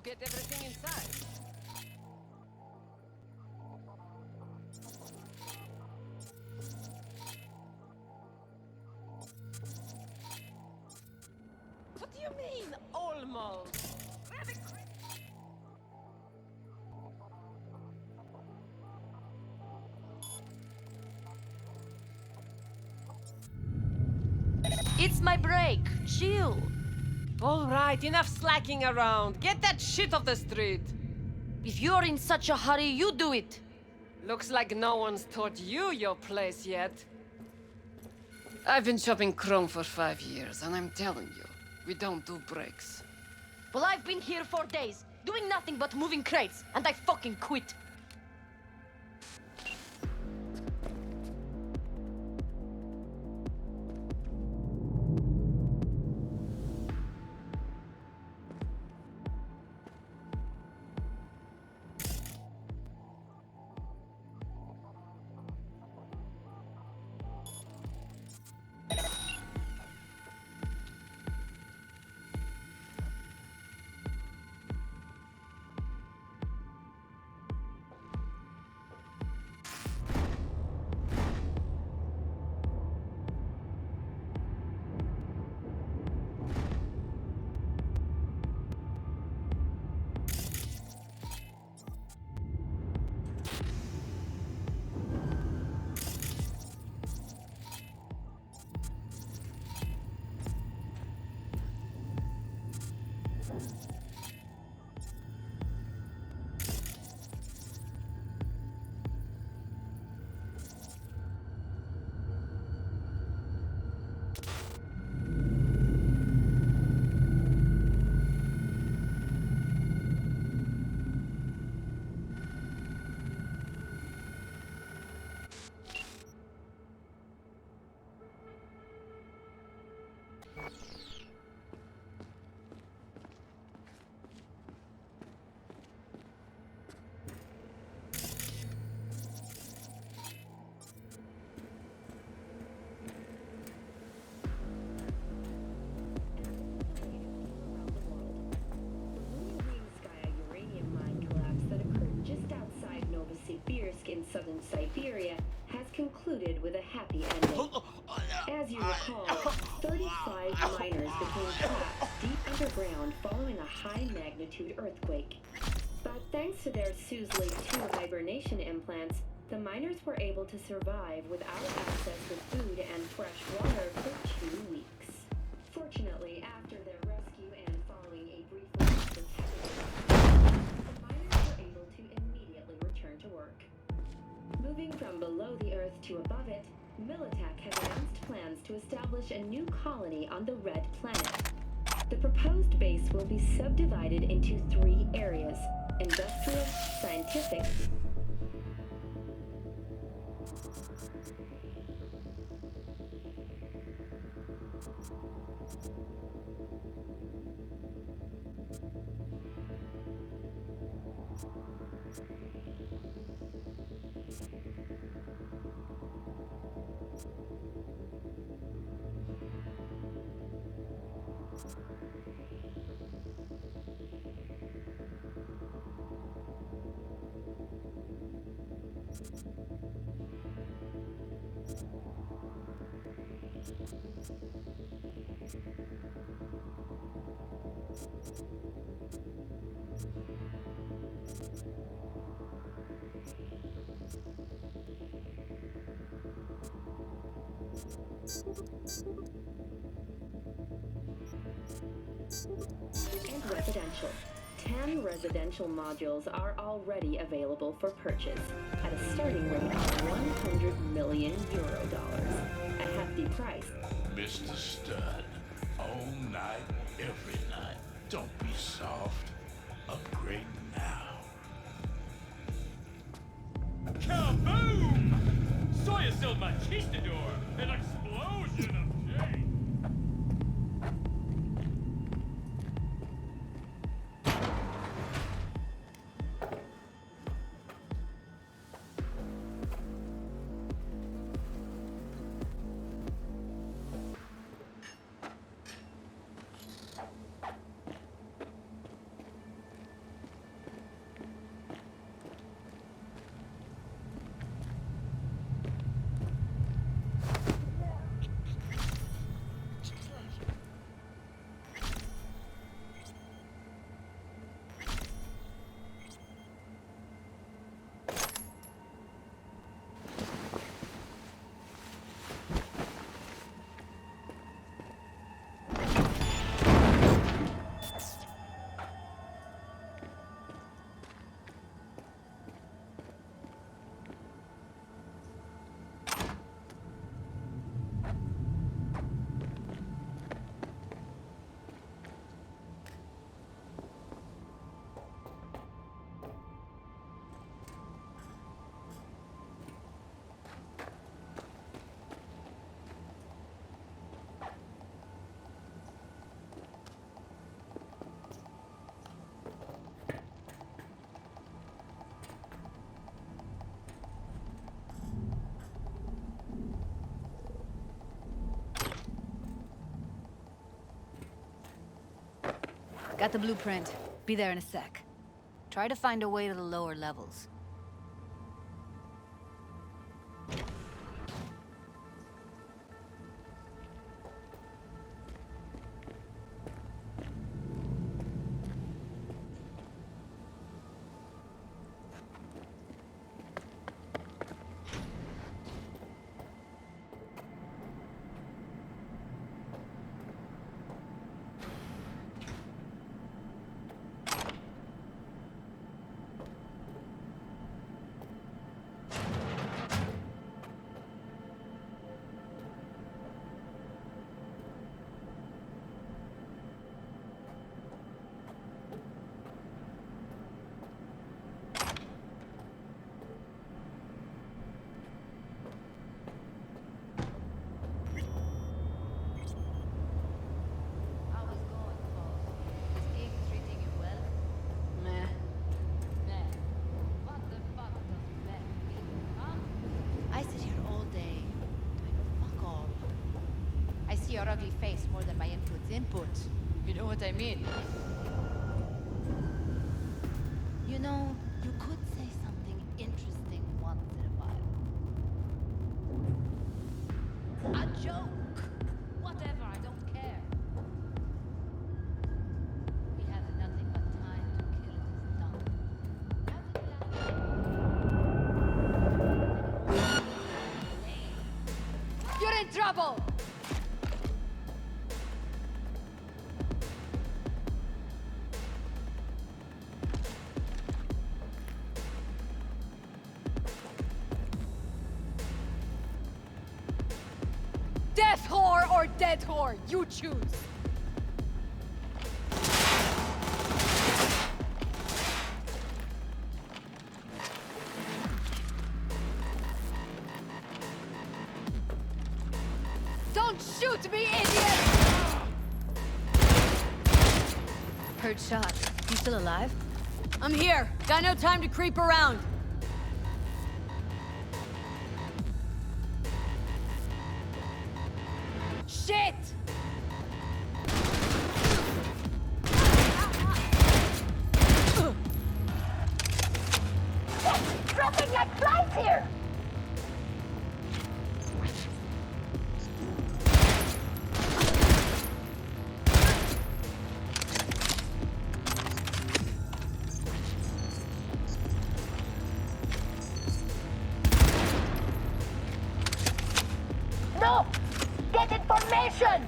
get everything inside. What do you mean, almost? It's my break. Chill. All right, enough slacking around. Get that shit off the street. If you're in such a hurry, you do it. Looks like no one's taught you your place yet. I've been shopping Chrome for 5 years, and I'm telling you, we don't do breaks. Well, I've been here for days, doing nothing but moving crates, and I fucking quit. In southern Siberia has concluded with a happy ending. As you recall, 35 miners became trapped deep underground following a high-magnitude earthquake. But thanks to their Suzley 2 hibernation implants, the miners were able to survive without access to food and fresh water for 2 weeks. Fortunately, after their rescue and following a brief protection, the miners were able to immediately return to work. Moving from below the Earth to above it, Militech has announced plans to establish a new colony on the Red Planet. The proposed base will be subdivided into 3 areas: industrial, scientific, and residential. 10 residential modules are already available for purchase at a starting rate of €100 million, a hefty price. Mr. Stud, all night, every night. Don't be soft. Upgrade now. Kaboom! Sawyer sold my conquistador! An explosion of change! Got the blueprint. Be there in a sec. Try to find a way to the lower levels. Your ugly face more than my input. You know what I mean? You know, you could say something interesting once in a while. A joke! Whatever, I don't care. We have nothing but time to kill this done. You're in trouble! Death whore or dead whore, you choose. Don't shoot me, idiot! Heard shot. You still alive? I'm here. Got no time to creep around. Shit! Dropping like flies here! No! Get information!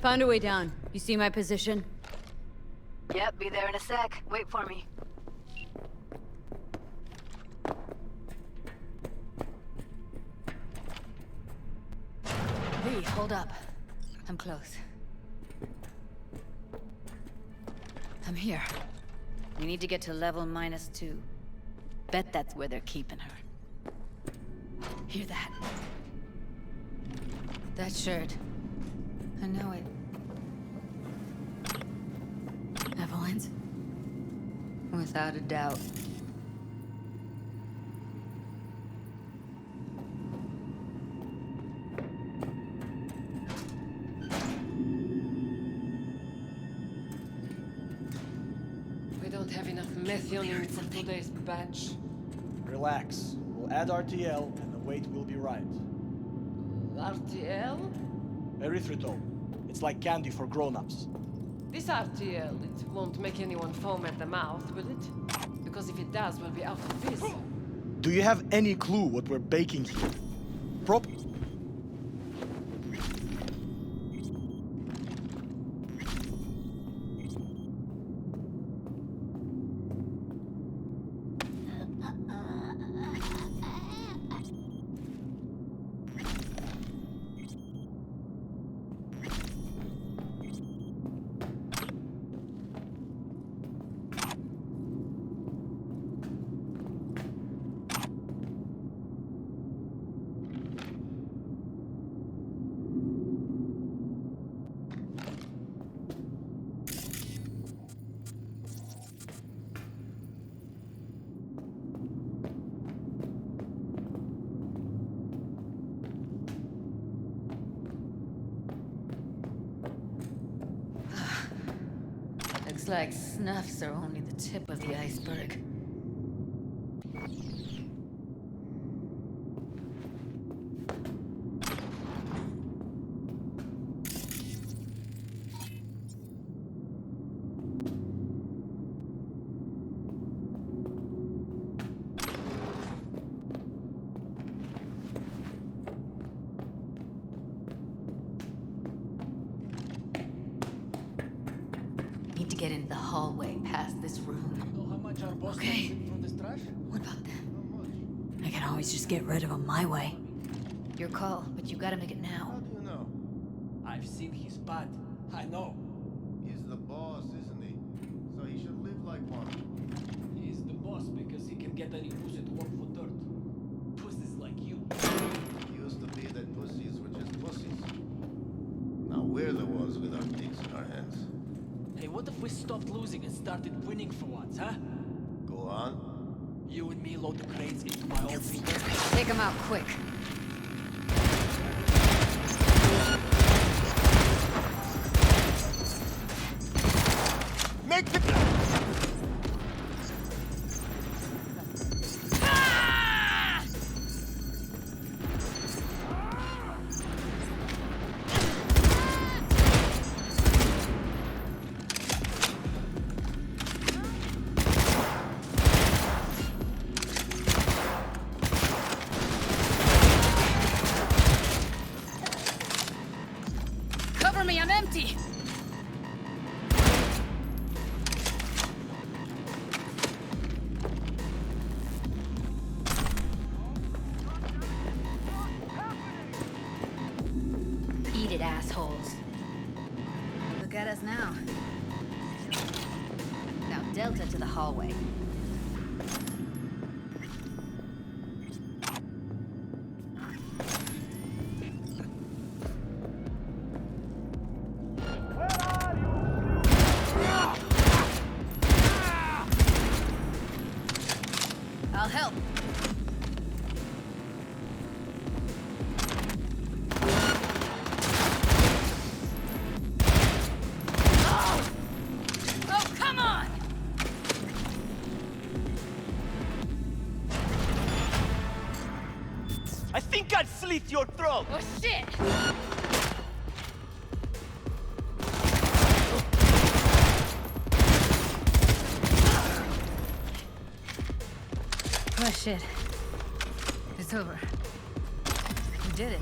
Found a way down. You see my position? Yep, be there in a sec. Wait for me. Lee, hold up. I'm close. I'm here. We need to get to level -2. Bet that's where they're keeping her. Hear that? That shirt. I know it. Evelyn's? Without a doubt. We don't have enough methionine for today's batch. Relax. We'll add RTL and the weight will be right. RTL? Erythritol. It's like candy for grown-ups. This RTL, it won't make anyone foam at the mouth, will it? Because if it does, we'll be out of this. Do you have any clue what we're baking here? Prop... Looks like snuffs are only the tip of the iceberg. Need to get into the hallway past this room. Okay. What about them? I can always just get rid of them my way. Your call, but you gotta make it now. How do you know? I've seen his spot. I know. He's the boss, isn't he? So he should live like one. He's the boss because he can get any pussy to work for dirt. Pussies like you. Used to be that pussies were just pussies. Now we're the ones with our dicks in our hands. Hey, what if we stopped losing and started winning for once, huh? Go on. You and me load the crates into my own feet. Take them out quick. Make the... Cover me, I'm empty! Eat it, assholes. Look at us now. Now Delta to the hallway. I'll help. Oh, come on! I think I'd slit your throat! Oh, shit! Oh shit. It's over. You did it.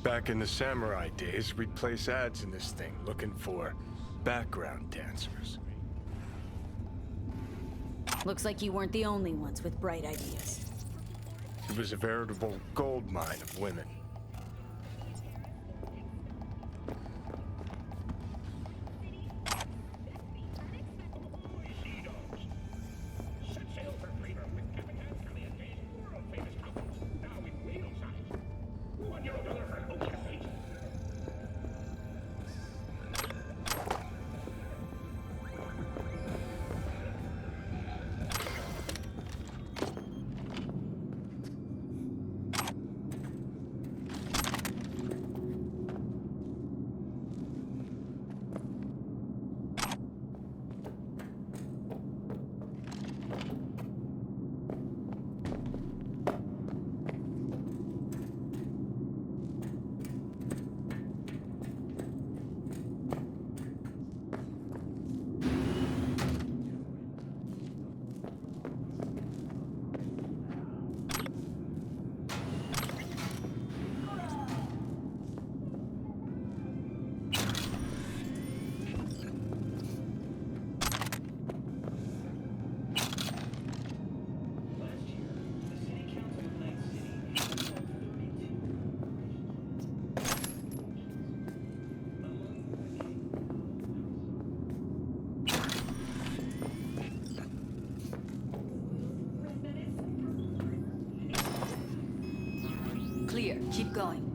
Back in the samurai days, we'd place ads in this thing looking for background dancers. Looks like you weren't the only ones with bright ideas. It was a veritable gold mine of women. Clear. Keep going.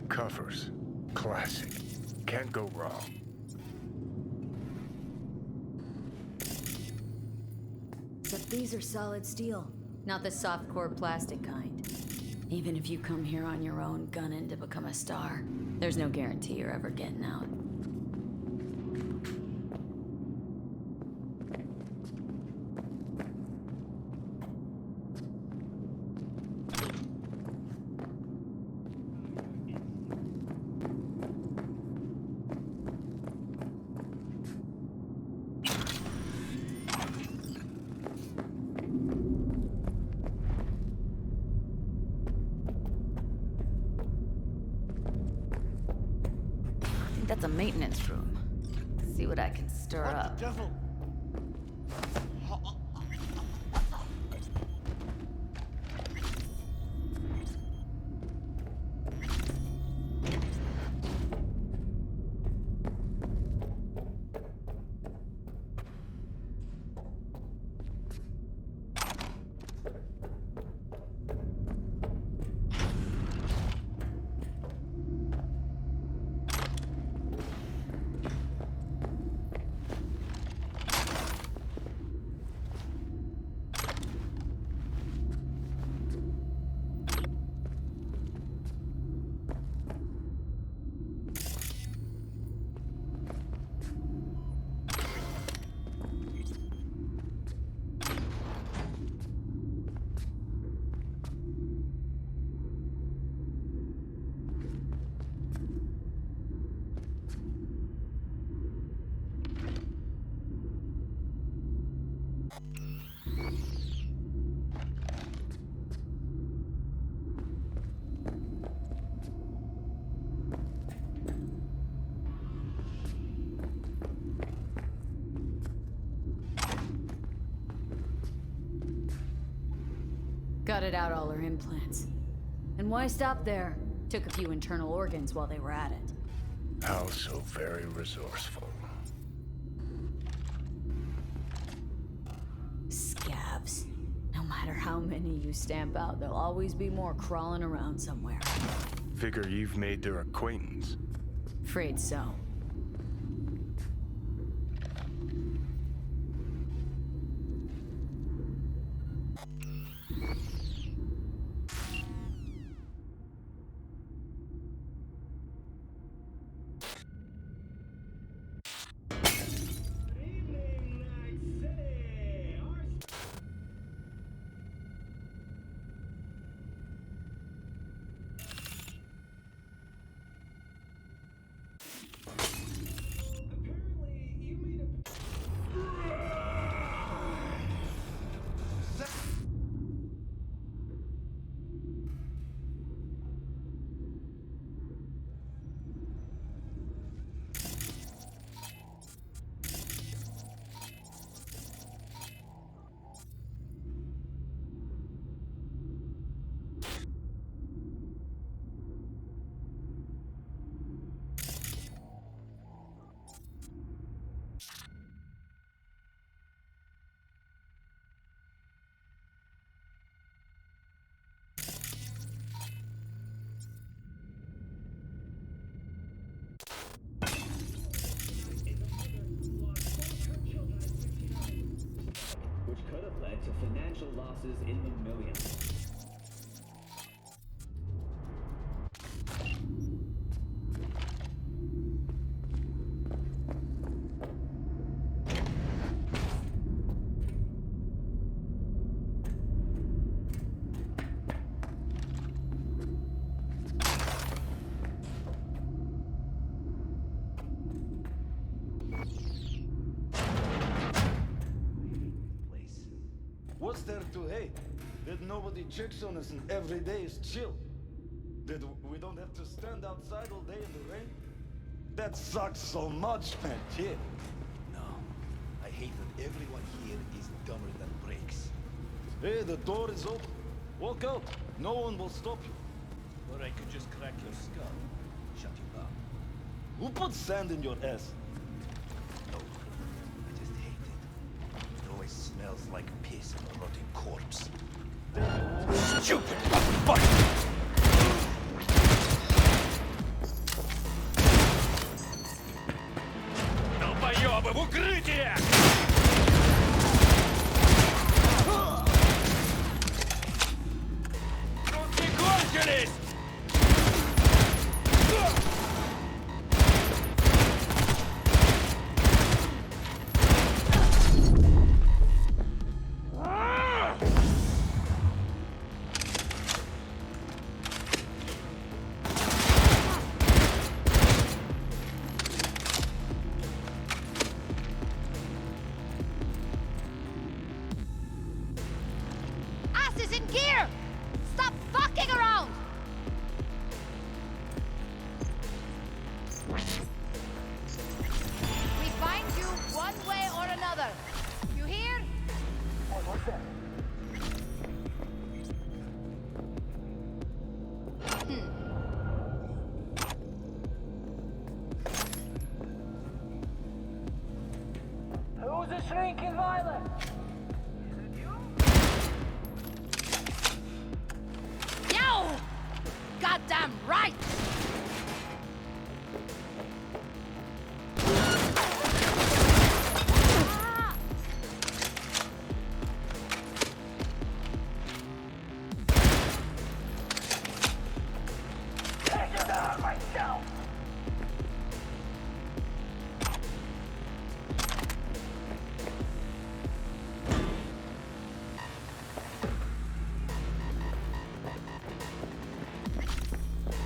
Covers. Classic. Can't go wrong. Except these are solid steel, not the soft core plastic kind. Even if you come here on your own, gunning to become a star, there's no guarantee you're ever getting out. That's a maintenance room. See what I can stir up. Devil! Gutted out all her implants. And why stop there? Took a few internal organs while they were at it. How so very resourceful. Scabs. No matter how many you stamp out, there'll always be more crawling around somewhere. Figure you've made their acquaintance. Afraid so. Which could have led to financial losses in the millions. What's there to hate? That nobody checks on us and every day is chill? That we don't have to stand outside all day in the rain? That sucks so much, man, yeah. No, I hate that everyone here is dumber than bricks. Hey, the door is open. Walk out. No one will stop you. Or I could just crack your skull. Shut you down. Who put sand in your ass? No, I just hate it. It always smells like piss and a rotting corpse. Stupid motherfucker! Долбоёбы, в укрытие! Руки кончились! Asses in gear! Stop fucking around! We find you one way or another. You hear? What's that? Who's the shrinking violet? Yo! Goddamn right! Take it down myself!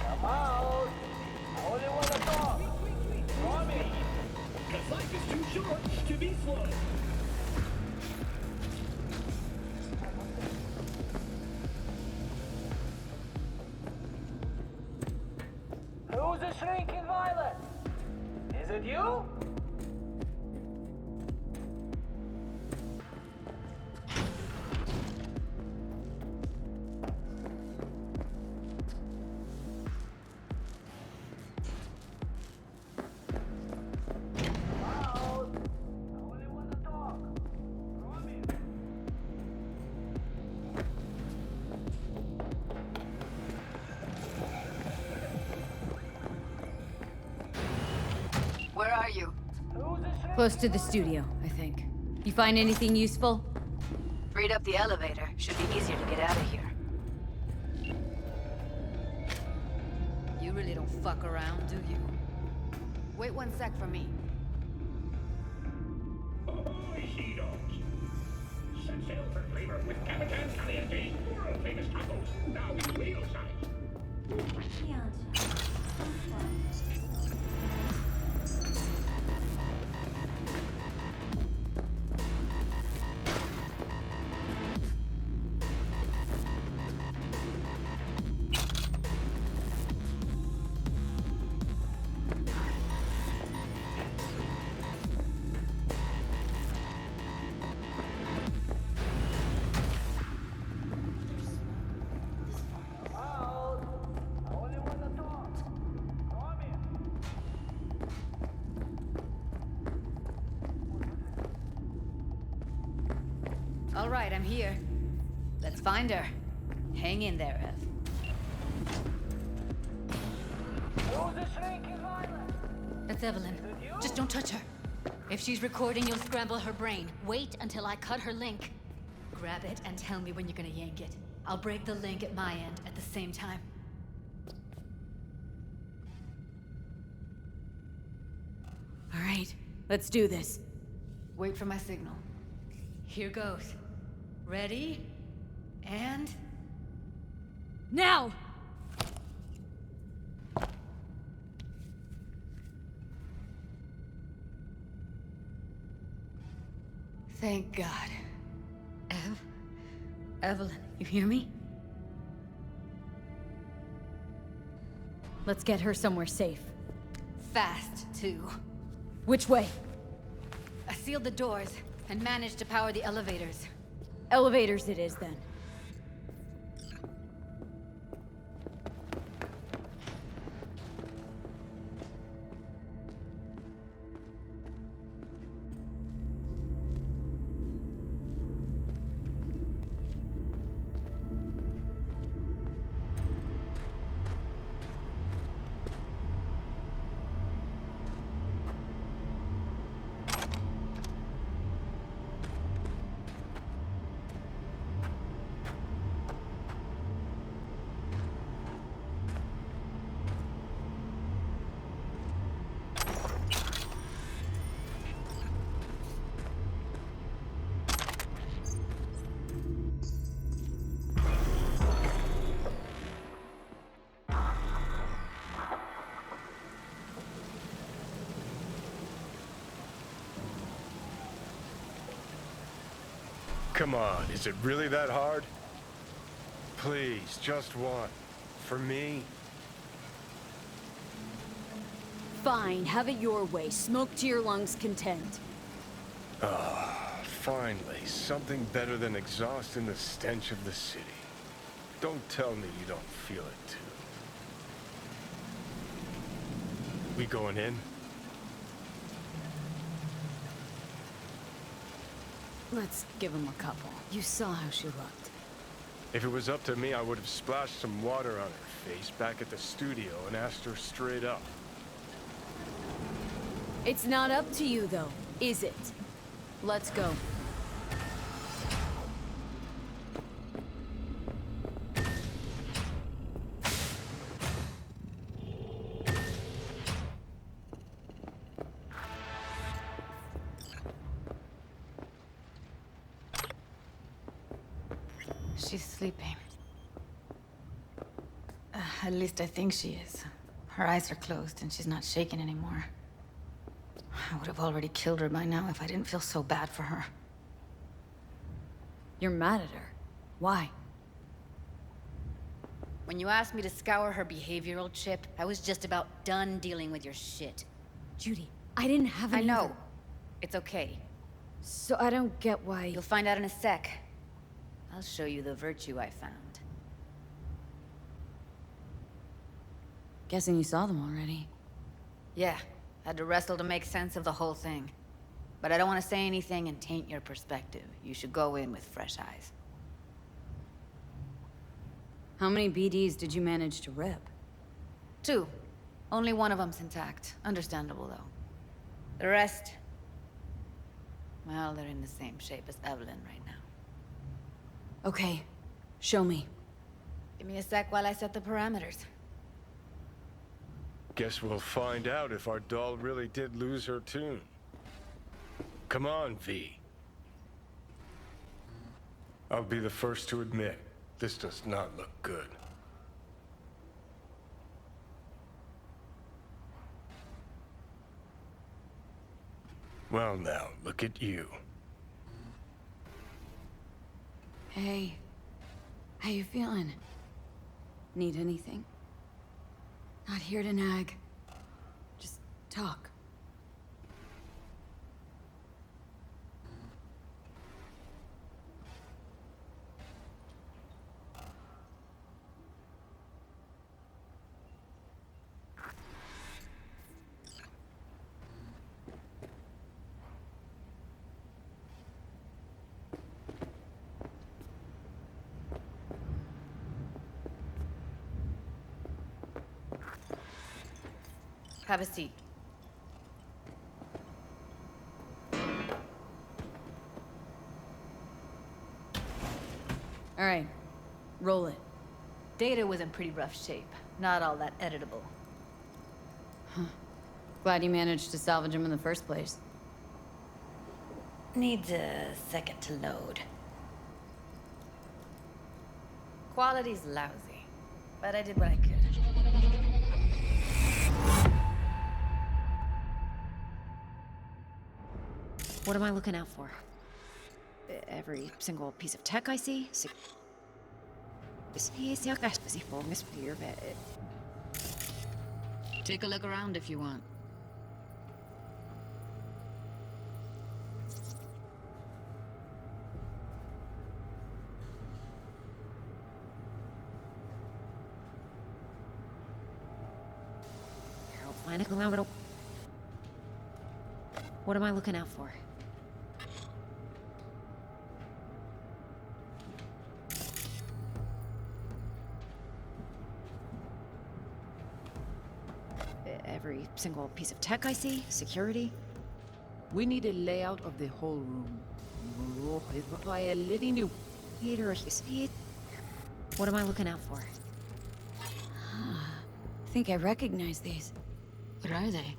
Come out! I only want to talk! Draw me! Cause life is too short to be slow. Who's the shrinking violet? Is it you? Close to the studio, I think. You find anything useful? Freed up the elevator. Should be easier to get out of here. You really don't fuck around, do you? Wait 1 sec for me. Ahoy, sea dogs! Set sail for flavor with Capitan Caliente's world-famous tacos, now in real size. All right, I'm here. Let's find her. Hang in there, Ev. That's Evelyn. Just don't touch her. If she's recording, you'll scramble her brain. Wait until I cut her link. Grab it and tell me when you're gonna yank it. I'll break the link at my end at the same time. All right, let's do this. Wait for my signal. Here goes. Ready? And... Now! Thank God. Evelyn, you hear me? Let's get her somewhere safe. Fast, too. Which way? I sealed the doors and managed to power the elevators. Elevators it is, then. Come on, is it really that hard? Please, just one. For me? Fine, have it your way. Smoke to your lungs' content. Ah, finally, something better than exhaust in the stench of the city. Don't tell me you don't feel it, too. We going in? Let's give him a couple. You saw how she looked. If it was up to me, I would have splashed some water on her face back at the studio and asked her straight up. It's not up to you, though, is it? Let's go. She's sleeping. At least I think she is. Her eyes are closed and she's not shaking anymore. I would have already killed her by now if I didn't feel so bad for her. You're mad at her. Why? When you asked me to scour her behavioral chip, I was just about done dealing with your shit. Judy, I didn't have any... I know. It's okay. So I don't get why... You'll find out in a sec. I'll show you the virtue I found. Guessing you saw them already. Yeah, had to wrestle to make sense of the whole thing. But I don't want to say anything and taint your perspective. You should go in with fresh eyes. How many BDs did you manage to rip? 2. Only one of them's intact. Understandable, though. The rest... well, they're in the same shape as Evelyn right now. Okay, show me. Give me a sec while I set the parameters. Guess we'll find out if our doll really did lose her tune. Come on, V. I'll be the first to admit, this does not look good. Well now, look at you. Hey, how you feeling? Need anything? Not here to nag. Just talk. Have a seat. All right, roll it. Data was in pretty rough shape. Not all that editable. Glad you managed to salvage him in the first place. Needs a second to load. Quality's lousy, but I did what I could. What am I looking out for? Every single piece of tech I see? Take a look around if you want. What am I looking out for? Every single piece of tech I see? Security? We need a layout of the whole room. What am I looking out for? I think I recognize these. What are they?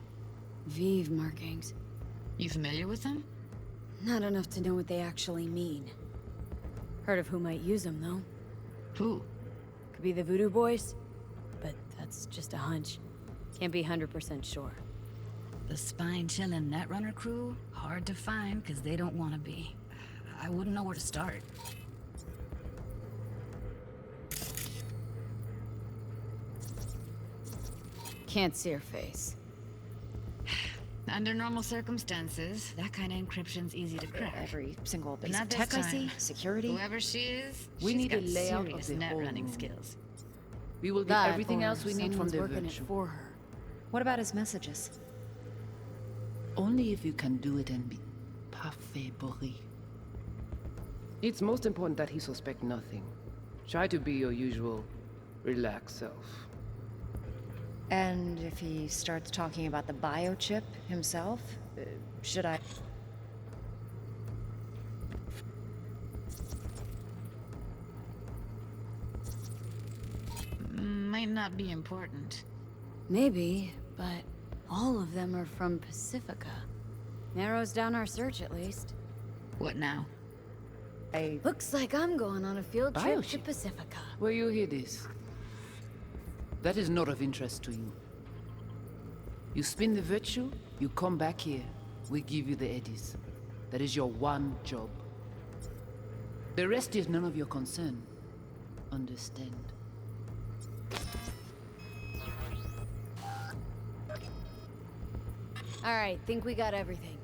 Vive markings. You familiar with them? Not enough to know what they actually mean. Heard of who might use them, though. Who? Could be the Voodoo Boys, but that's just a hunch. Can't be 100% sure. The spine-chilling Netrunner crew? Hard to find, because they don't want to be. I wouldn't know where to start. Can't see her face. Under normal circumstances, that kind of encryption's easy to crack. Every single But piece not of this tech I time. see? Security? Whoever she is, We she's need a got layout serious of the net whole running room. skills. We will get That, everything or else we need from someone's the working virtual. it for her. What about his messages? Only if you can do it and be parfait, Boris. It's most important that he suspect nothing. Try to be your usual, relaxed self. And if he starts talking about the biochip himself, should I... Might not be important. Maybe, but all of them are from Pacifica. Narrows down our search, at least. What now? Looks like I'm going on a field trip to Biochip? Pacifica. Where you hear this? That is not of interest to you. You spin the virtue, you come back here, we give you the eddies. That is your one job. The rest is none of your concern. Understand? All right, think we got everything.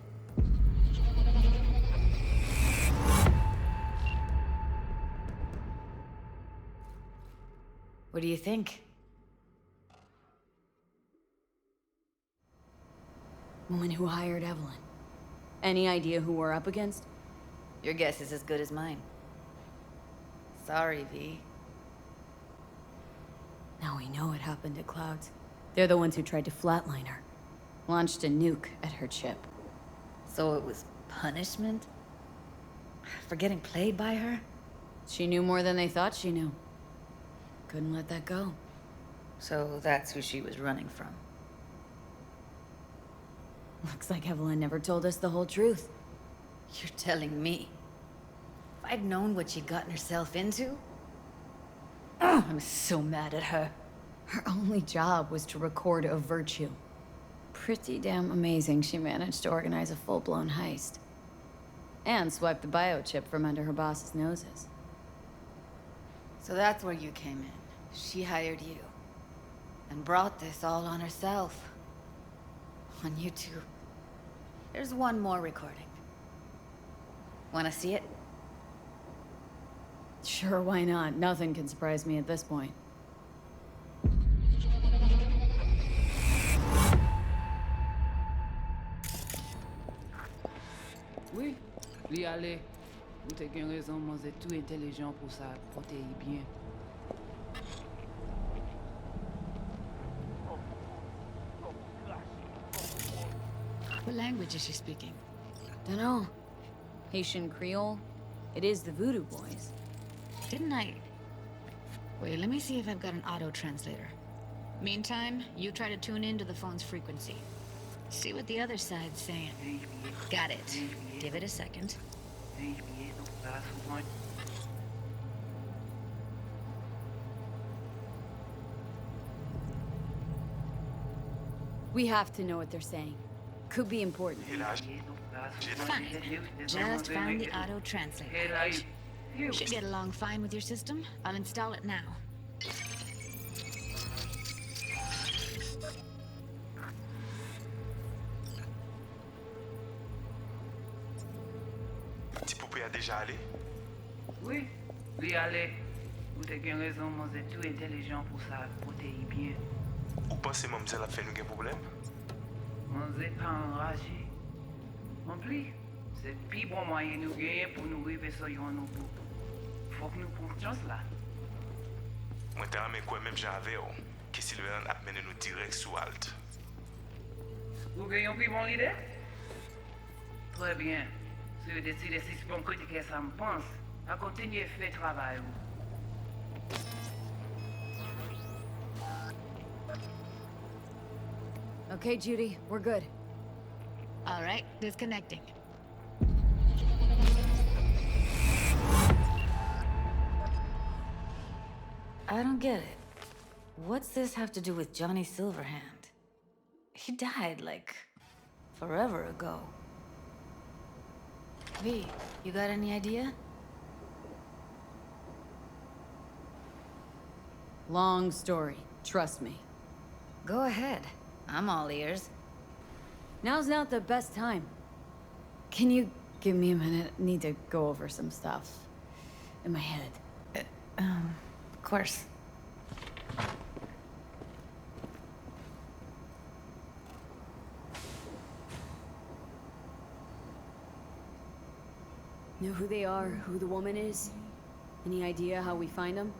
What do you think? Woman who hired Evelyn. Any idea who we're up against? Your guess is as good as mine. Sorry, V. Now we know what happened to Clouds. They're the ones who tried to flatline her. Launched a nuke at her chip. So it was punishment? For getting played by her? She knew more than they thought she knew. Couldn't let that go. So that's who she was running from. Looks like Evelyn never told us the whole truth. You're telling me? If I'd known what she'd gotten herself into? Ugh, I'm so mad at her. Her only job was to record a virtue. Pretty damn amazing she managed to organize a full-blown heist. And swipe the biochip from under her boss's noses. So that's where you came in. She hired you. And brought this all on herself. On you two. There's one more recording. Wanna see it? Sure, why not? Nothing can surprise me at this point. Oui, lui aller. Vous t'es qu'une raison, moi c'est tout intelligent pour ça, protéger bien. What language is she speaking? Dunno. Haitian Creole? It is the Voodoo Boys. Didn't I... Wait, let me see if I've got an auto-translator. Meantime, you try to tune into the phone's frequency. See what the other side's saying. Got it. Give it a second. We have to know what they're saying. Could be important. Fine. Just found the auto-translator. Should get along fine with your system. I'll install it now. Petit poupée a déjà allé? Oui, lui aller. Vous t'es qu'une raison, moi c'est tout intelligent pour ça, protéger bien. Ou pensez mademoiselle a fait nous un problème? Moi c'est pas enragé. En plus, c'est le plus bon moyen nous gagner pour nous arriver sur nos bouts. Faut que nous prenions chance là. Moi t'ai ramé quoi même j'avais que Sylvain a mené nous direct sous Alt. Vous gagnez une plus bonne idée? Très bien. Si vous décidez si c'est bon critiquer ça me pense, à continuer à faire le travail. Okay, Judy, we're good. All right, disconnecting. I don't get it. What's this have to do with Johnny Silverhand? He died, like, forever ago. V, you got any idea? Long story, trust me. Go ahead. I'm all ears. Now's not the best time. Can you give me a minute? I need to go over some stuff in my head. Of course. Know who they are, who the woman is? Any idea how we find them?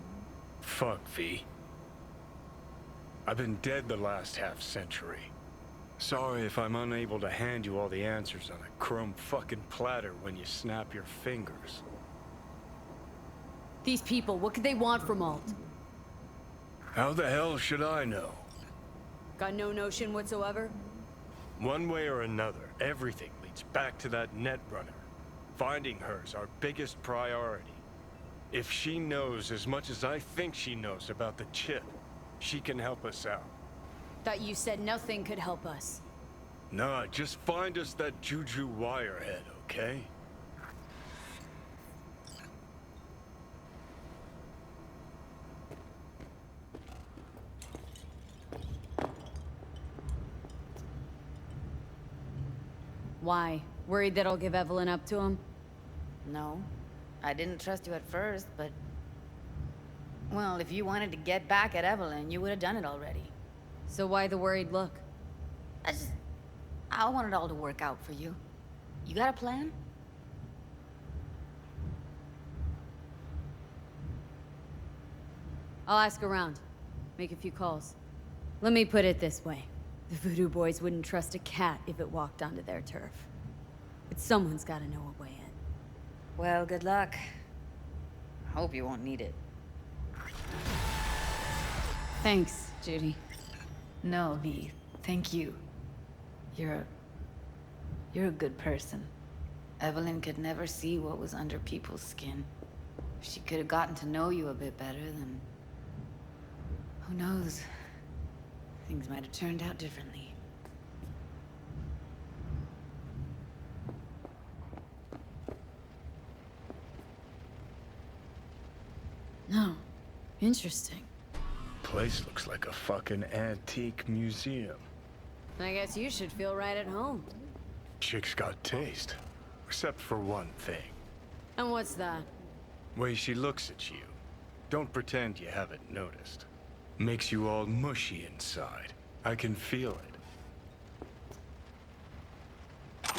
Fuck, V. I've been dead the last half-century. Sorry if I'm unable to hand you all the answers on a chrome fucking platter when you snap your fingers. These people, what could they want from Alt? How the hell should I know? Got no notion whatsoever? One way or another, everything leads back to that netrunner. Finding her's our biggest priority. If she knows as much as I think she knows about the chip, she can help us out. Thought you said nothing could help us. Nah, just find us that Juju wirehead, okay? Why? Worried that I'll give Evelyn up to him? No. I didn't trust you at first, but... Well, if you wanted to get back at Evelyn, you would have done it already. So why the worried look? I want it all to work out for you. You got a plan? I'll ask around. Make a few calls. Let me put it this way. The Voodoo Boys wouldn't trust a cat if it walked onto their turf. But someone's gotta know a way in. Well, good luck. Hope you won't need it. Thanks, Judy. No, V. Thank you. You're a good person. Evelyn could never see what was under people's skin. If she could have gotten to know you a bit better, then... who knows? Things might have turned out differently. No. Interesting. Place looks like a fucking antique museum. I guess you should feel right at home. Chick's got taste. Except for one thing. And what's that? Way she looks at you. Don't pretend you haven't noticed. Makes you all mushy inside. I can feel it.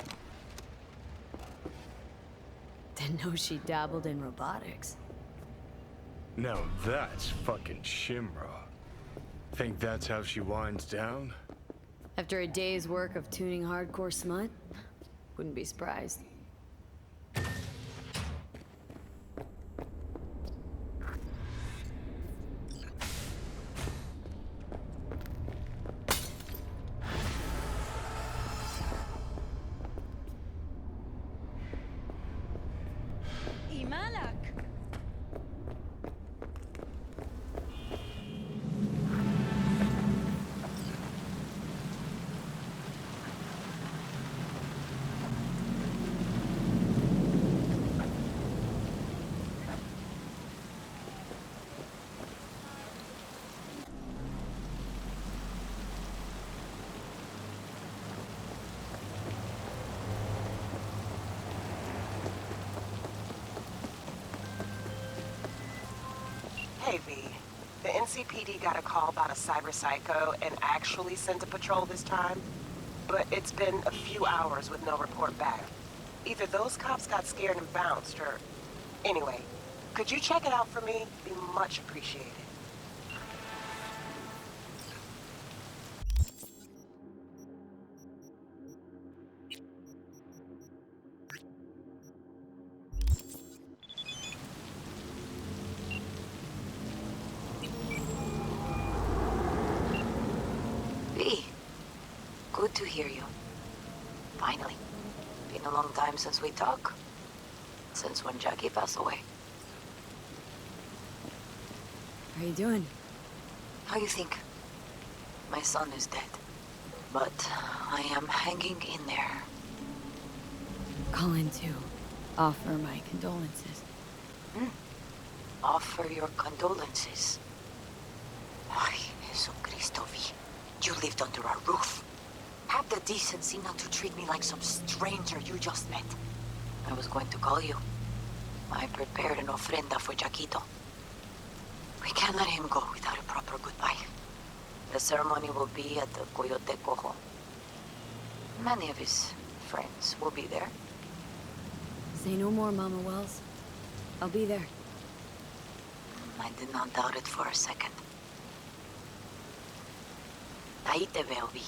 Didn't know she dabbled in robotics. Now that's fucking Shimra. Think that's how she winds down? After a day's work of tuning hardcore smut? Wouldn't be surprised. Hey, V. The NCPD got a call about a cyber psycho and actually sent a patrol this time. But it's been a few hours with no report back. Either those cops got scared and bounced, or... Anyway, could you check it out for me? Be much appreciated. V, good to hear you. Finally. Been a long time since we talked. Since when Jackie passed away. How you doing? How you think? My son is dead. But I am hanging in there. Calling to offer my condolences. Offer your condolences. Ay, Jesucristo, V. You lived under our roof. Have the decency not to treat me like some stranger you just met. I was going to call you. I prepared an ofrenda for Jaquito. We can't let him go without a proper goodbye. The ceremony will be at the Coyote Cojo. Many of his friends will be there. Say no more, Mama Wells. I'll be there. I did not doubt it for a second. Ahí te veo, Vi.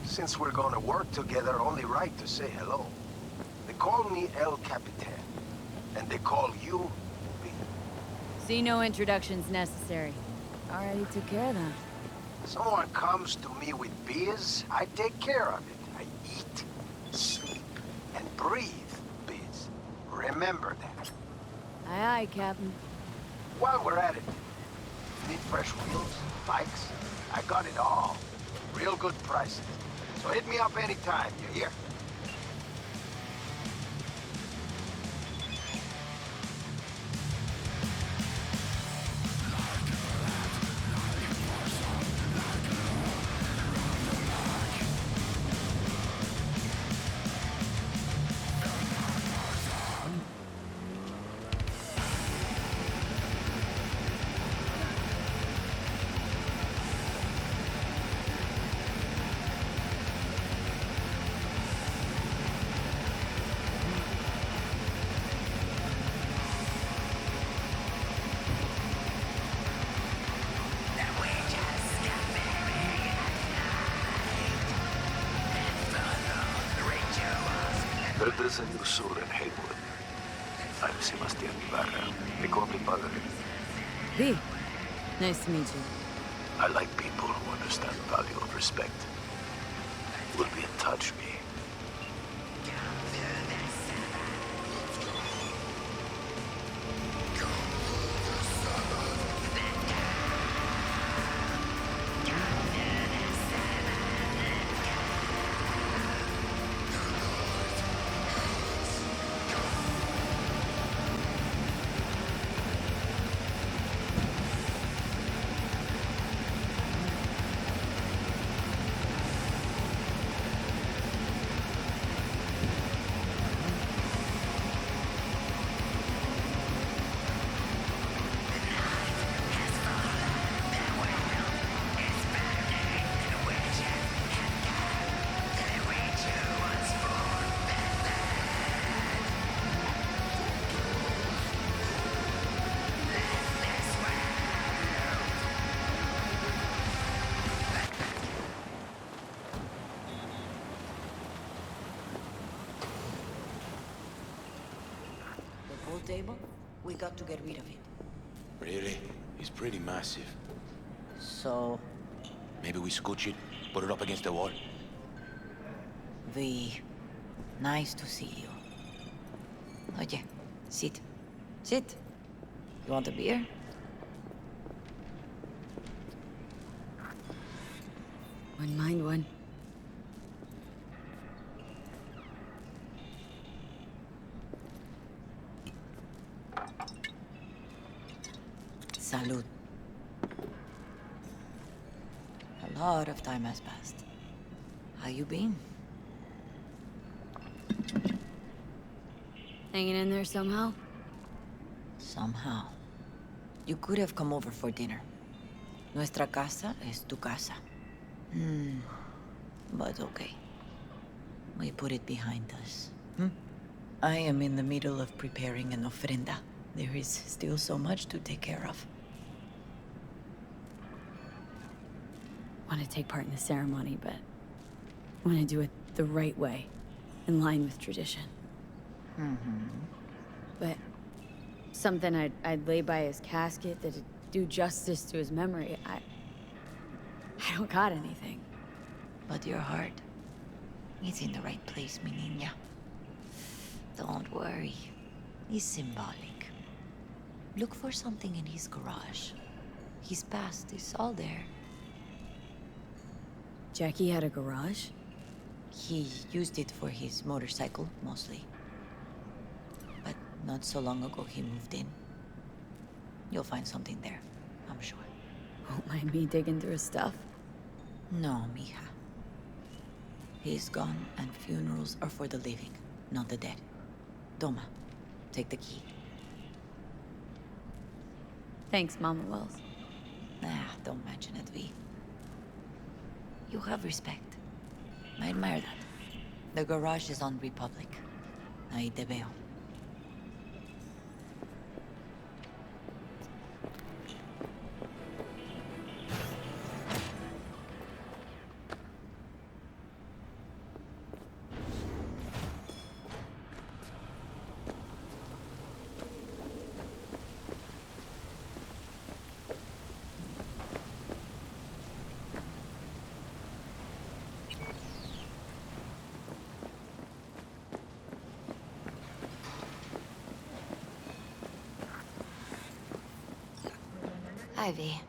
Since we're gonna work together, only right to say hello. They call me El Capitan, and they call you V. See, no introductions necessary. Already took care of that. Someone comes to me with biz, I take care of it. I eat, sleep, and breathe biz. Remember that. Aye, aye, Captain. While we're at it, need fresh wheels, bikes? I got it all. Real good prices. So hit me up anytime, you hear? Heard there's a new sur in Haywood. I'm Sebastian Ibarra. They call me Padre. V. Nice to meet you. I like people who understand the value of respect. We'll be in touch, V. Table? We got to get rid of it. Really? He's pretty massive. So... Maybe we scooch it, put it up against the wall. V. Nice to see you. Oye, sit. Sit. You want a beer? Wouldn't mind one. Salud. A lot of time has passed. How you been? Hanging in there somehow? Somehow. You could have come over for dinner. Nuestra casa es tu casa. But okay. We put it behind us. I am in the middle of preparing an ofrenda. There is still so much to take care of. Want to take part in the ceremony, but I want to do it the right way, in line with tradition. But something I'd lay by his casket that'd do justice to his memory. I don't got anything. But your heart is in the right place, mi niña. Don't worry. It's symbolic. Look for something in his garage. His past is all there. Jackie had a garage? He used it for his motorcycle, mostly. But not so long ago, he moved in. You'll find something there, I'm sure. Won't mind me digging through his stuff? No, mija. He's gone, and funerals are for the living, not the dead. Toma, take the key. Thanks, Mama Wells. Don't mention it, V. You have respect. I admire that. The garage is on Republic. Ahí te veo. Ivy.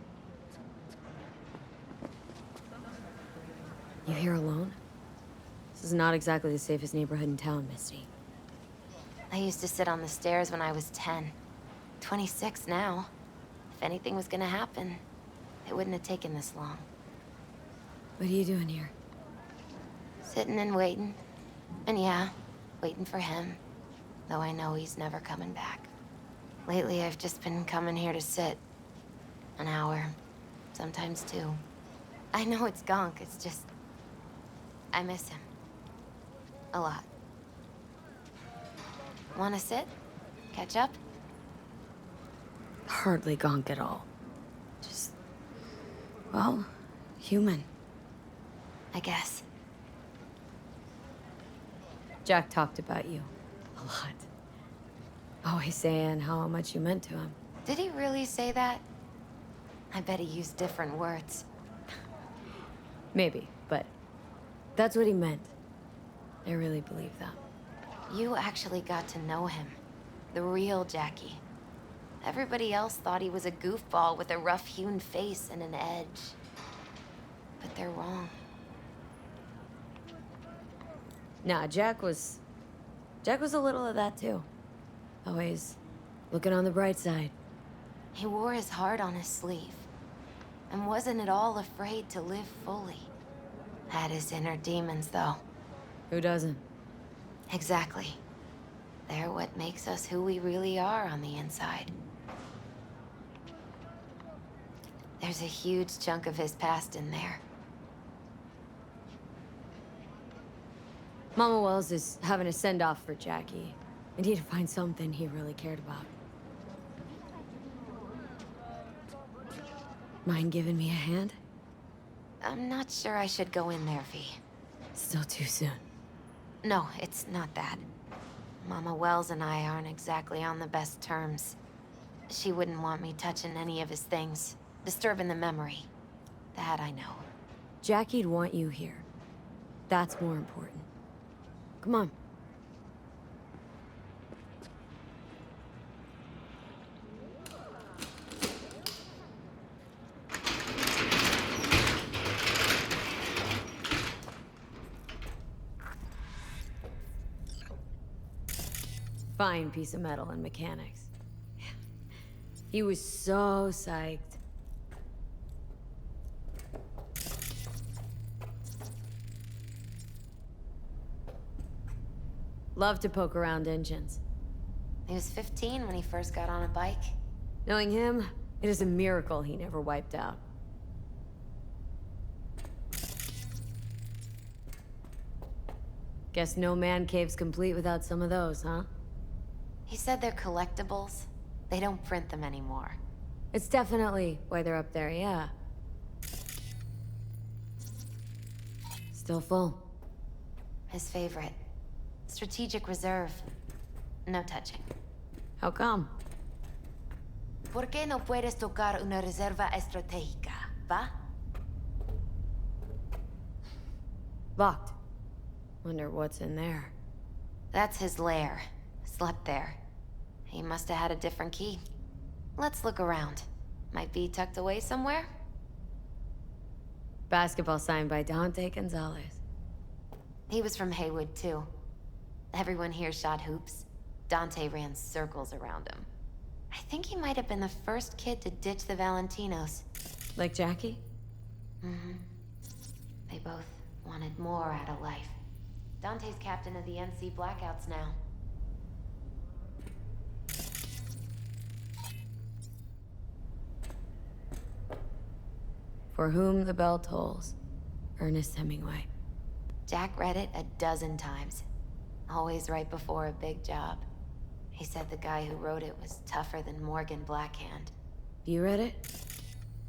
You here alone? This is not exactly the safest neighborhood in town, Misty. I used to sit on the stairs when I was 10. 26 now. If anything was gonna happen, it wouldn't have taken this long. What are you doing here? Sitting and waiting. And yeah, waiting for him. Though I know he's never coming back. Lately, I've just been coming here to sit. An hour. Sometimes 2. I know it's gunk, it's just... I miss him. A lot. Wanna sit? Catch up? Hardly gonk at all. Just... well, human. I guess. Jack talked about you. A lot. Always saying how much you meant to him. Did he really say that? I bet he used different words. Maybe, but that's what he meant. I really believe that. You actually got to know him. The real Jackie. Everybody else thought he was a goofball with a rough-hewn face and an edge. But they're wrong. Nah, Jack was a little of that too. Always looking on the bright side. He wore his heart on his sleeve. And wasn't at all afraid to live fully. Had his inner demons, though. Who doesn't? Exactly. They're what makes us who we really are on the inside. There's a huge chunk of his past in there. Mama Wells is having a send-off for Jackie. I need to find something he really cared about. Mind giving me a hand? I'm not sure I should go in there, V. Still too soon. No, it's not that. Mama Wells and I aren't exactly on the best terms. She wouldn't want me touching any of his things, disturbing the memory. That I know. Jackie'd want you here. That's more important. Come on. Fine piece of metal and mechanics. He was so psyched. Love to poke around engines. He was 15 when he first got on a bike. Knowing him, it is a miracle he never wiped out. Guess no man cave's complete without some of those, huh? He said they're collectibles. They don't print them anymore. It's definitely why they're up there, yeah. Still full. His favorite. Strategic reserve. No touching. How come? ¿Por qué no puedes tocar una reserva estratégica, va? Locked. Wonder what's in there. That's his lair. Slept there. He must have had a different key. Let's look around. Might be tucked away somewhere? Basketball signed by Dante Gonzalez. He was from Haywood, too. Everyone here shot hoops. Dante ran circles around him. I think he might have been the first kid to ditch the Valentinos. Like Jackie? Mm-hmm. They both wanted more out of life. Dante's captain of the NC Blackouts now. For whom the bell tolls. Ernest Hemingway. Jack read it a dozen times. Always right before a big job. He said the guy who wrote it was tougher than Morgan Blackhand. You read it?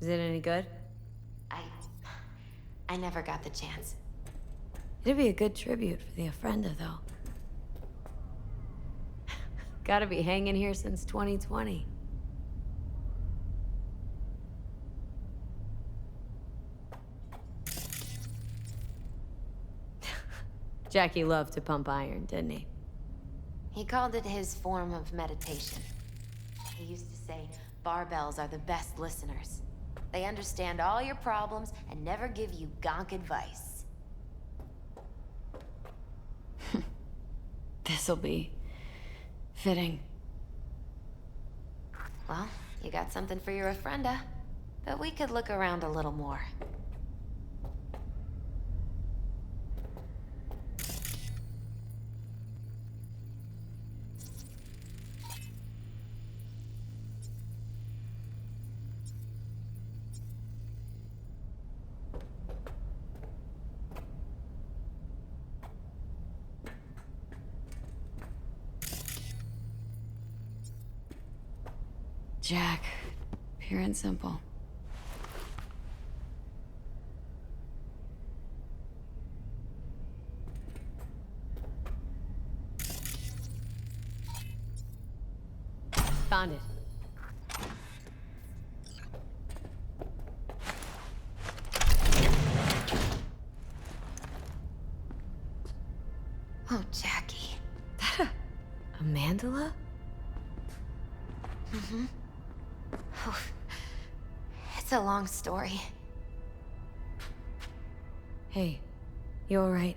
Is it any good? I never got the chance. It'd be a good tribute for the Ofrenda, though. Gotta be hanging here since 2020. Jackie loved to pump iron, didn't he? He called it his form of meditation. He used to say, barbells are the best listeners. They understand all your problems and never give you gonk advice. This'll be fitting. Well, you got something for your Ofrenda, but we could look around a little more. Jack, pure and simple. Found it. Oh, Jackie. A mandala? Mm-hmm. Oh, it's a long story. Hey, you alright?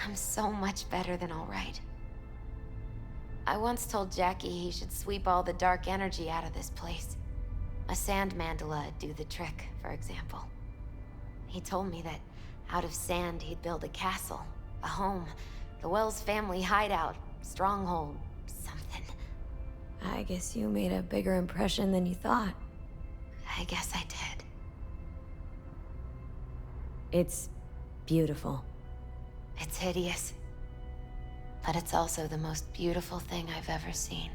I'm so much better than all right. I once told Jackie he should sweep all the dark energy out of this place. A sand mandala'd do the trick, for example. He told me that out of sand he'd build a castle, a home, the Wells family hideout, stronghold, something. I guess you made a bigger impression than you thought. I guess I did. It's beautiful. It's hideous. But it's also the most beautiful thing I've ever seen.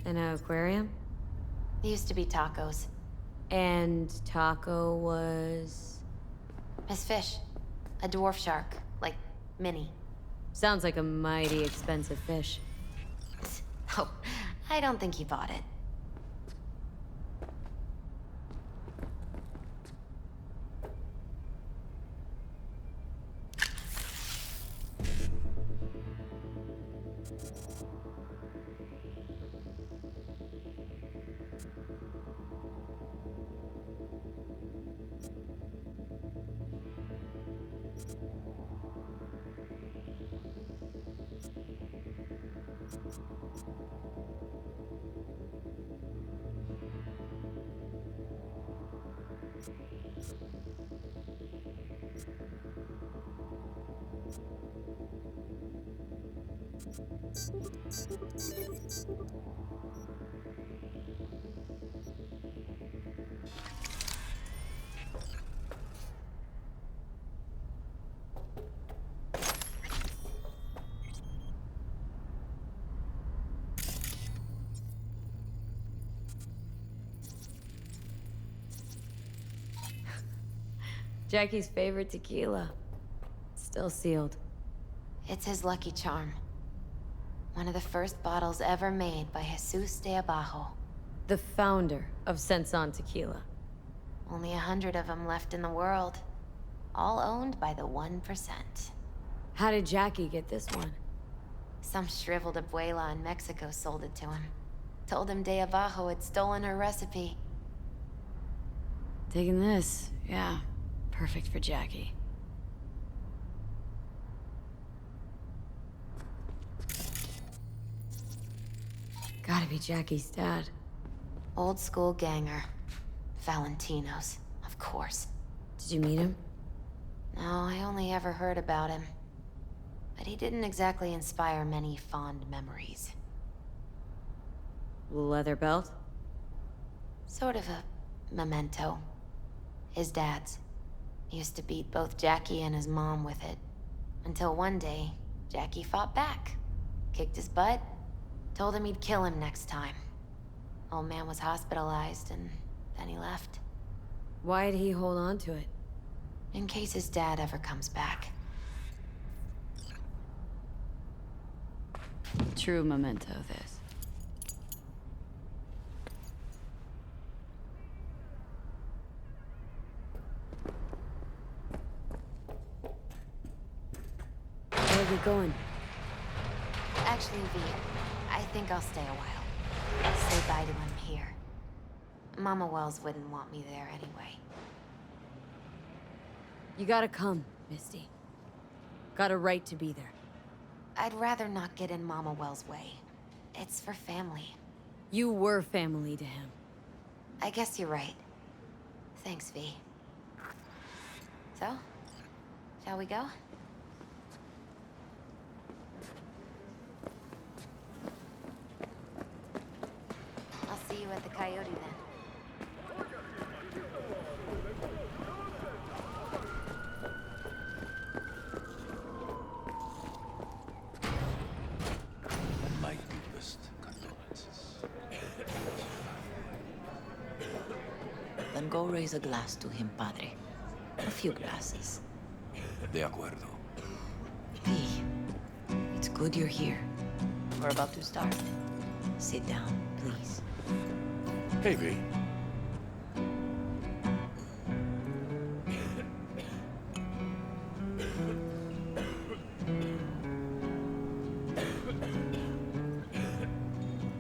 An aquarium? It used to be Taco's. And Taco was... His fish. A dwarf shark. Like, mini. Sounds like a mighty expensive fish. Oh, I don't think he bought it. Jackie's favorite tequila. Still sealed. It's his lucky charm. One of the first bottles ever made by Jesus de Abajo. The founder of Senson Tequila. Only 100 of them left in the world. All owned by the 1%. How did Jackie get this one? Some shriveled abuela in Mexico sold it to him. Told him de Abajo had stolen her recipe. Taking this, yeah. Perfect for Jackie. Gotta be Jackie's dad. Old school ganger. Valentino's, of course. Did you meet him? No, I only ever heard about him. But he didn't exactly inspire many fond memories. Leather belt? Sort of a memento. His dad's. He used to beat both Jackie and his mom with it. Until one day, Jackie fought back. Kicked his butt. Told him he'd kill him next time. Old man was hospitalized, and then he left. Why'd he hold on to it? In case his dad ever comes back. True memento, this. Where are we going? Actually, V, I think I'll stay a while. Say bye to him here. Mama Wells wouldn't want me there anyway. You gotta come, Misty. Got a right to be there. I'd rather not get in Mama Wells' way. It's for family. You were family to him. I guess you're right. Thanks, V. So, shall we go? I'll see you at the Coyote then. My deepest condolences. Then go raise a glass to him, Padre. A few glasses. De acuerdo. V, it's good you're here. We're about to start. Sit down, please. Hey, V.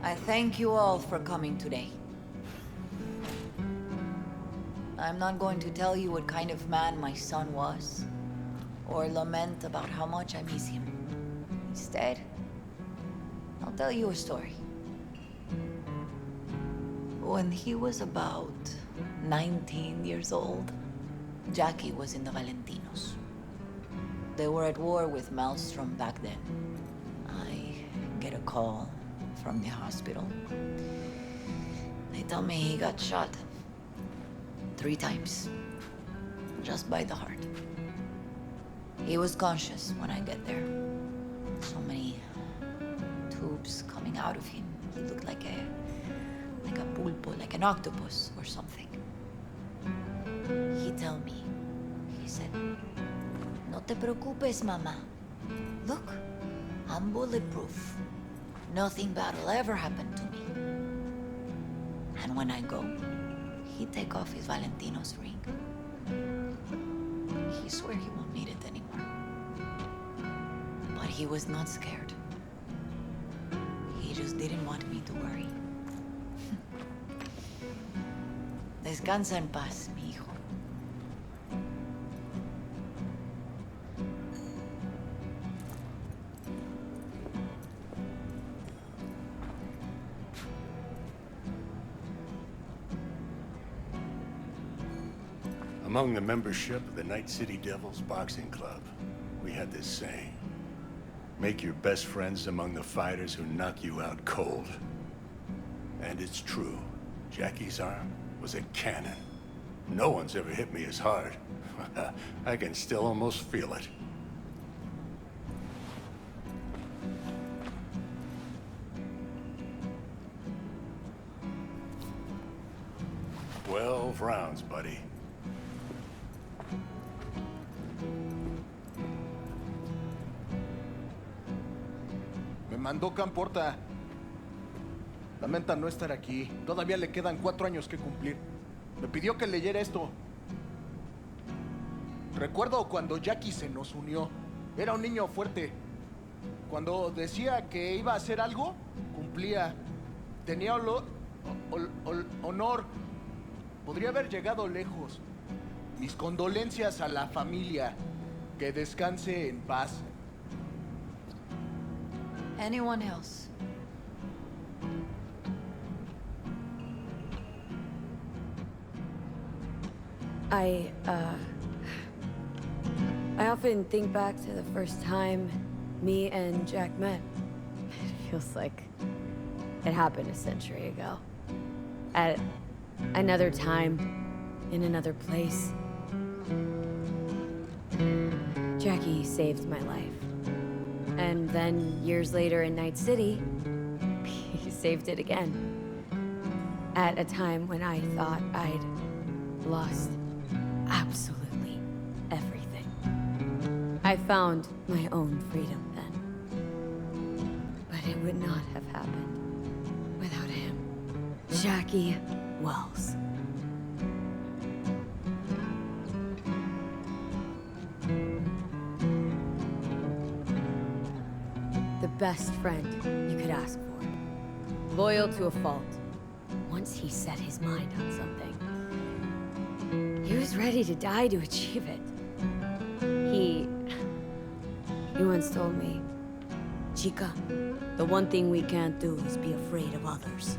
I thank you all for coming today. I'm not going to tell you what kind of man my son was, or lament about how much I miss him. Instead, I'll tell you a story. When he was about 19 years old, Jackie was in the Valentinos. They were at war with Maelstrom back then. I get a call from the hospital. They tell me he got shot 3 times, just by the heart. He was conscious when I get there. So many tubes coming out of him. He looked like a pulpo, like an octopus or something. He tell me, he said, "No te preocupes, mama. Look, I'm bulletproof. Nothing bad will ever happen to me." And when I go, he take off his Valentino's ring. He swear he won't need it anymore. But he was not scared. He just didn't want me to worry. Descansa en paz, mi hijo. Among the membership of the Night City Devils Boxing Club, we had this saying: make your best friends among the fighters who knock you out cold. And it's true. Jackie's arm was a cannon. No one's ever hit me as hard. I can still almost feel it. "12 rounds, buddy." Me mandó Camporta. Lamenta no estar aquí. Todavía le quedan 4 años que cumplir. Me pidió que leyera esto. Recuerdo cuando Jackie se nos unió. Era un niño fuerte. Cuando decía que iba a hacer algo, cumplía. Tenía honor. Podría haber llegado lejos. Mis condolencias a la familia. Que descanse en paz. Anyone else? I often think back to the first time me and Jack met. It feels like it happened a century ago. At another time, in another place. Jackie saved my life. And then, years later in Night City, he saved it again. At a time when I thought I'd lost absolutely everything. I found my own freedom then. But it would not have happened without him. Jackie Wells. The best friend you could ask for. Loyal to a fault. Once he set his mind on something, he was ready to die to achieve it. He once told me, "Chica, the one thing we can't do is be afraid of others."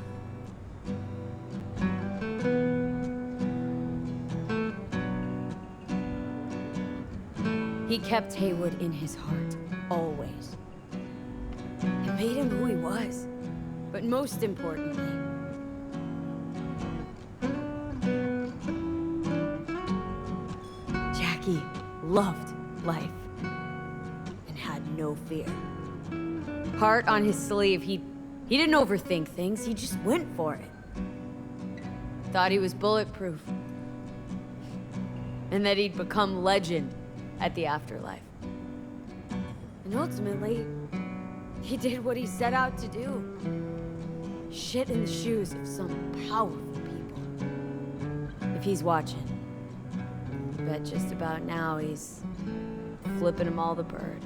He kept Haywood in his heart, always. It made him who he was. But most importantly, Jackie loved life and had no fear. Heart on his sleeve, he didn't overthink things, he just went for it. Thought he was bulletproof. And that he'd become legend at the afterlife. And ultimately, he did what he set out to do. Shit in the shoes of some powerful people. If he's watching, I bet just about now he's flipping them all the bird.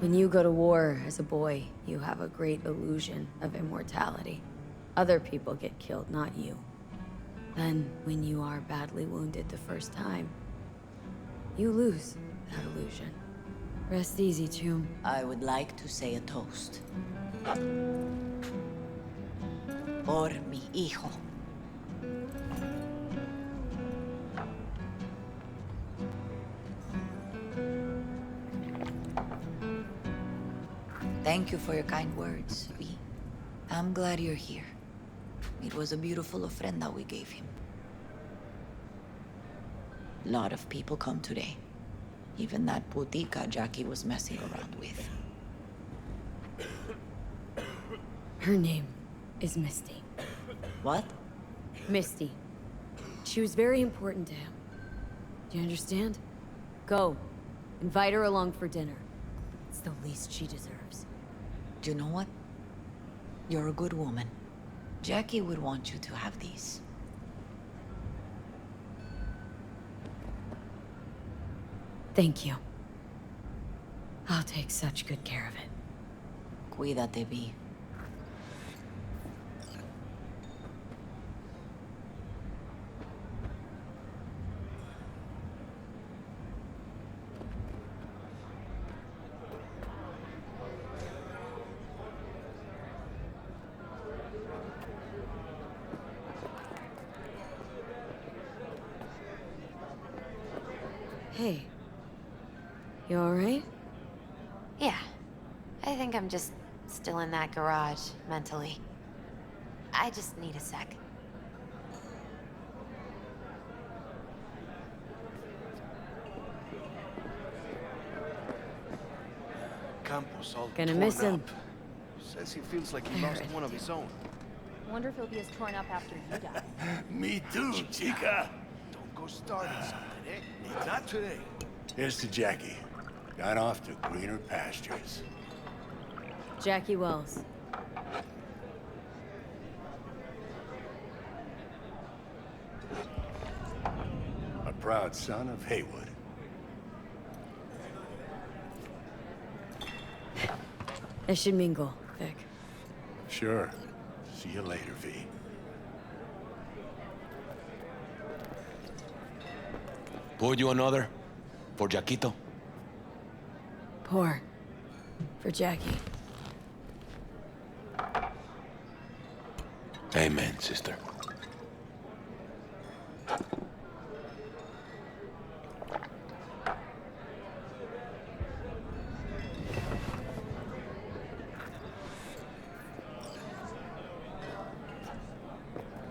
When you go to war as a boy, you have a great illusion of immortality. Other people get killed, not you. Then, when you are badly wounded the first time, you lose that illusion. Rest easy, Chum. I would like to say a toast. Por mi hijo. Thank you for your kind words, V. I'm glad you're here. It was a beautiful ofrenda we gave him. A lot of people come today. Even that putica Jackie was messing around with. Her name is Misty. What? Misty. She was very important to him. Do you understand? Go. Invite her along for dinner. It's the least she deserves. Do you know what? You're a good woman. Jackie would want you to have these. Thank you. I'll take such good care of it. Cuídate, V. Hey. You alright? Yeah. I think I'm just still in that garage, mentally. I just need a sec. Campos all Gonna torn miss him. up. Says he feels like he lost one of his own. Wonder if he'll be as torn up after you die. Me too, chica. Don't go starting something, eh? Not today. Here's to Jackie. Got off to greener pastures. Jackie Wells. A proud son of Haywood. I should mingle, Vic. Sure. See you later, V. Pour you another? For Jaquito? Pour. For Jackie. Amen, sister.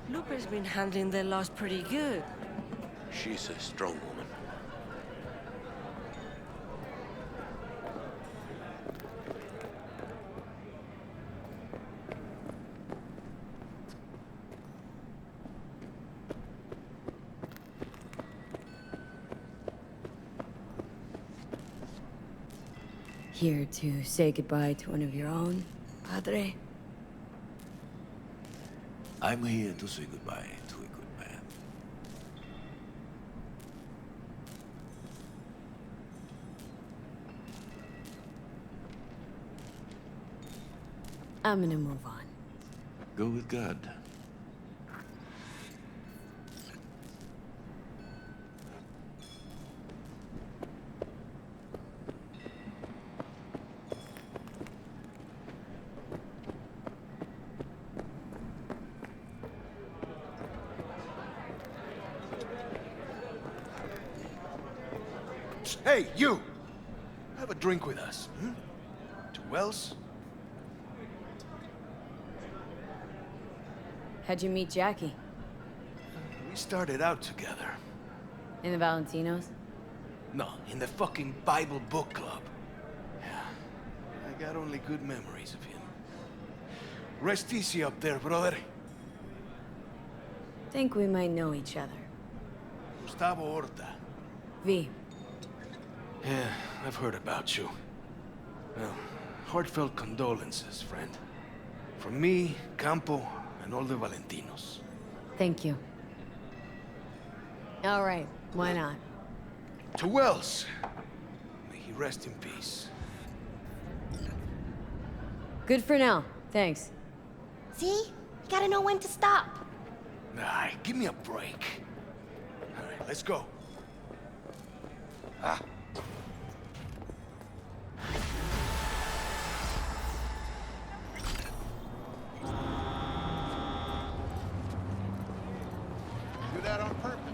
Lupe's been handling the loss pretty good. She's a strong woman. Here to say goodbye to one of your own, Padre? I'm here to say goodbye to a good man. I'm gonna move on. Go with God. Hey, you! Have a drink with us. To Wells? How'd you meet Jackie? We started out together. In the Valentinos? No, in the fucking Bible book club. Yeah, I got only good memories of him. Rest easy up there, brother. Think we might know each other. Gustavo Horta. V. Yeah, I've heard about you. Well, heartfelt condolences, friend. From me, Campo, and all the Valentinos. Thank you. All right, why not? To Wells. May he rest in peace. Good for now. Thanks. See? You gotta know when to stop. Nah, give me a break. All right, let's go. Ah. Do that on purpose.